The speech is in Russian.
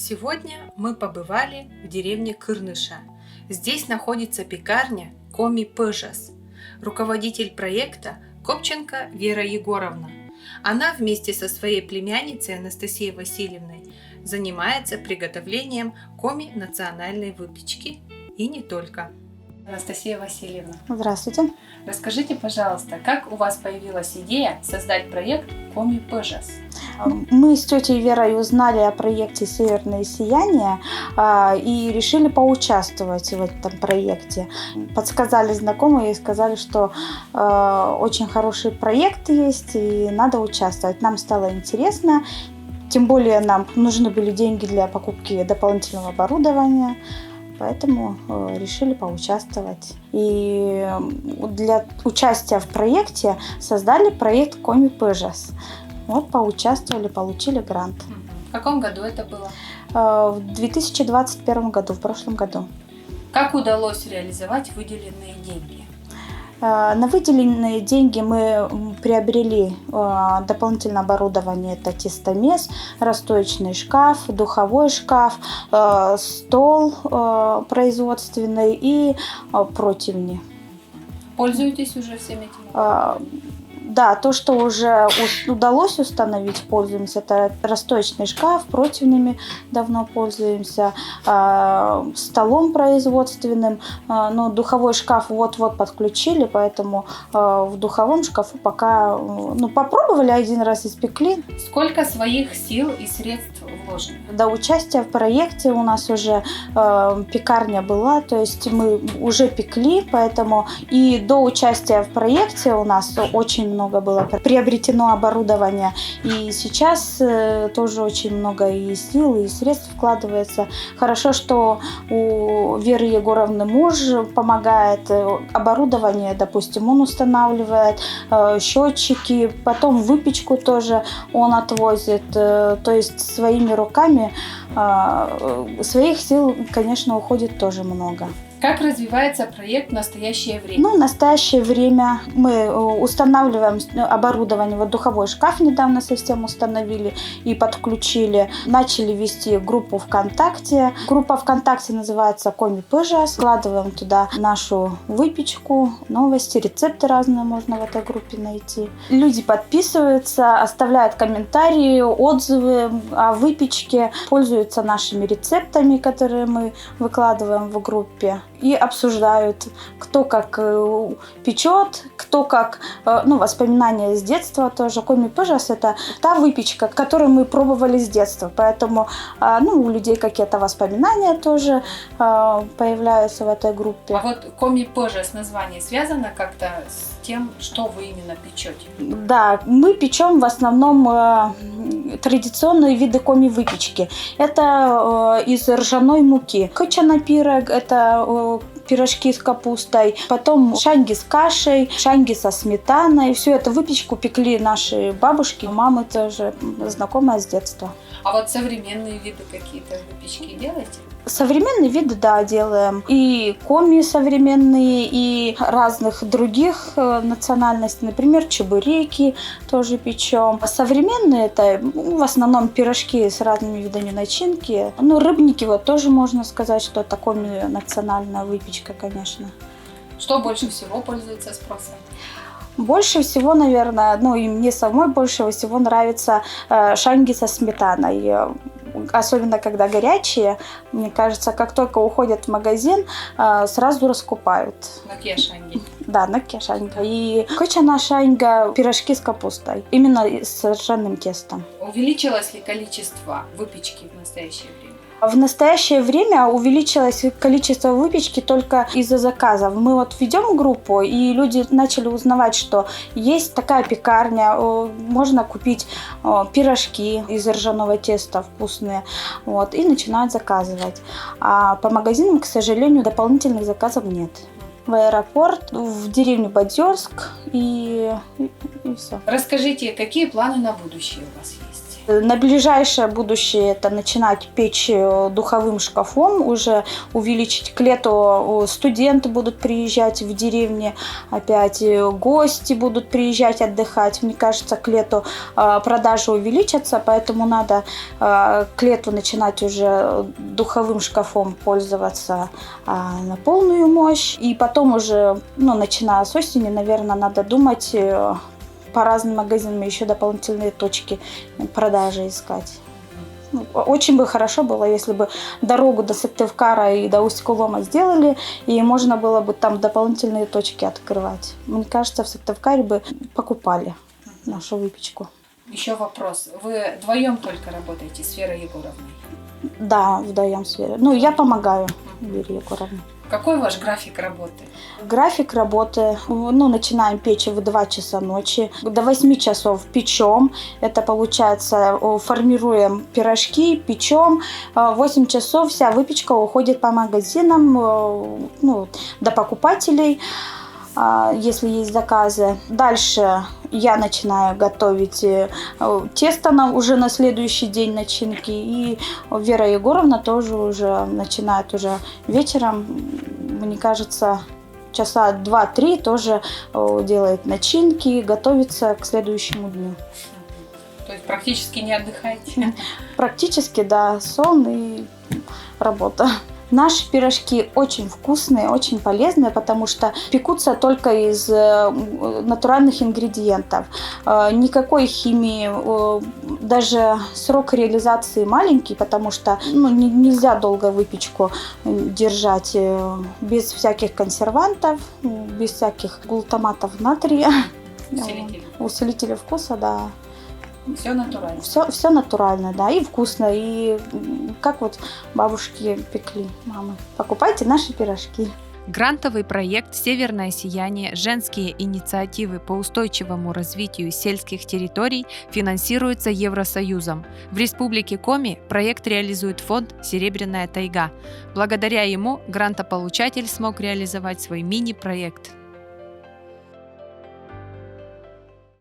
Сегодня мы побывали в деревне Кырныша. Здесь находится пекарня Коми Пыжас. Руководитель проекта Копченко Вера Егоровна. Она вместе со своей племянницей Анастасией Васильевной занимается приготовлением коми национальной выпечки и не только. Анастасия Васильевна. Здравствуйте. Расскажите, пожалуйста, как у вас появилась идея создать проект Коми Пыжас? Мы с тетей Верой узнали о проекте «Северное сияние» и решили поучаствовать в этом проекте. Подсказали знакомые и сказали, что очень хороший проект есть и надо участвовать. Нам стало интересно, тем более нам нужны были деньги для покупки дополнительного оборудования. Поэтому решили поучаствовать. И для участия в проекте создали проект Коми Пыжас. Вот поучаствовали, получили грант. В каком году это было? В 2021 году, в прошлом году. Как удалось реализовать выделенные деньги? На выделенные деньги мы приобрели дополнительное оборудование. Это тестомес, расстоечный шкаф, духовой шкаф, стол производственный и противни. Пользуетесь уже всеми этими? Да, то, что уже удалось установить, пользуемся. Это расстоечный шкаф, противнями давно пользуемся, столом производственным. Но духовой шкаф вот-вот подключили, поэтому в духовом шкафу пока попробовали один раз, испекли. Сколько своих сил и средств вложено? До участия в проекте у нас уже пекарня была, то есть мы уже пекли, поэтому и до участия в проекте у нас очень много было приобретено оборудования, и сейчас тоже очень много и сил, и средств вкладывается. Хорошо, что у Веры Егоровны муж помогает, оборудование, допустим, он устанавливает, счетчики, потом выпечку тоже он отвозит, то есть своими руками. Своих сил, конечно, уходит тоже много. Как развивается проект в настоящее время? В настоящее время мы устанавливаем оборудование. Вот духовой шкаф недавно совсем установили и подключили. Начали вести группу ВКонтакте. Группа ВКонтакте называется Коми Пыжас. Складываем туда нашу выпечку, новости, рецепты разные можно в этой группе найти. Люди подписываются, оставляют комментарии, отзывы о выпечке, пользуются нашими рецептами, которые мы выкладываем в группе. И обсуждают, кто как печет, кто как, воспоминания с детства тоже. Коми Пыжас — это та выпечка, которую мы пробовали с детства, поэтому у людей какие-то воспоминания тоже появляются в этой группе. А вот Коми Пыжас название связано как-то с тем, что вы именно печете? Да, мы печем в основном традиционные виды коми выпечки. Это из ржаной муки. Кычана пирог — это пирожки с капустой, потом шанги с кашей, шанги со сметаной. Всю эту выпечку пекли наши бабушки, мамы тоже, знакомые с детства. А вот современные виды какие-то выпечки делаете? Современные виды, да, делаем. И коми современные, и разных других национальностей. Например, чебуреки тоже печем. А современные — это в основном пирожки с разными видами начинки. Рыбники тоже можно сказать, что это коми национальная выпечка, конечно. Что больше всего пользуется спросом? Больше всего, наверное, и мне самой больше всего нравятся шанги со сметаной. Особенно когда горячие, мне кажется, как только уходят в магазин, сразу раскупают. Наке шанги. Да, наке шанга. И кычана шанга — пирожки с капустой. Именно с ржаным тестом. Увеличилось ли количество выпечки в настоящее время? В настоящее время увеличилось количество выпечки только из-за заказов. Мы ведем группу, и люди начали узнавать, что есть такая пекарня, можно купить пирожки из ржаного теста вкусные, и начинают заказывать. А по магазинам, к сожалению, дополнительных заказов нет. В аэропорт, в деревню Бадьорск и все. Расскажите, какие планы на будущее у вас есть? На ближайшее будущее это начинать печь духовым шкафом, уже увеличить к лету студенты будут приезжать в деревне, опять гости будут приезжать отдыхать. Мне кажется, к лету продажи увеличатся, поэтому надо к лету начинать уже духовым шкафом пользоваться на полную мощь. И потом уже, начиная с осени, наверное, надо думать по разным магазинам еще дополнительные точки продажи искать. Очень бы хорошо было, если бы дорогу до Сыктывкара и до Усть-Кулома сделали, и можно было бы там дополнительные точки открывать. Мне кажется, в Сыктывкаре бы покупали нашу выпечку. Еще вопрос. Вы вдвоем только работаете с Верой Егоровной? Да, вдвоем с Верой. Я помогаю Вере Егоровне. Какой ваш график работы? График работы. Начинаем печь в 2 часа ночи. До 8 часов печем. Это получается, формируем пирожки, печем. 8 часов вся выпечка уходит по магазинам, до покупателей, если есть заказы. Дальше я начинаю готовить тесто уже на следующий день начинки. И Вера Егоровна тоже уже начинает уже вечером, мне кажется, часа 2-3 тоже делает начинки, готовится к следующему дню. То есть практически не отдыхаете? Практически, да, сон и работа. Наши пирожки очень вкусные, очень полезные, потому что пекутся только из натуральных ингредиентов. Никакой химии, даже срок реализации маленький, потому что нельзя долго выпечку держать без всяких консервантов, без всяких глутаматов натрия. Усилители вкуса, да. Все натурально. Все натурально, да, и вкусно, и как бабушки пекли, мамы. Покупайте наши пирожки. Грантовый проект «Северное сияние. Женские инициативы по устойчивому развитию сельских территорий» финансируется Евросоюзом. В Республике Коми проект реализует фонд «Серебряная тайга». Благодаря ему грантополучатель смог реализовать свой мини-проект.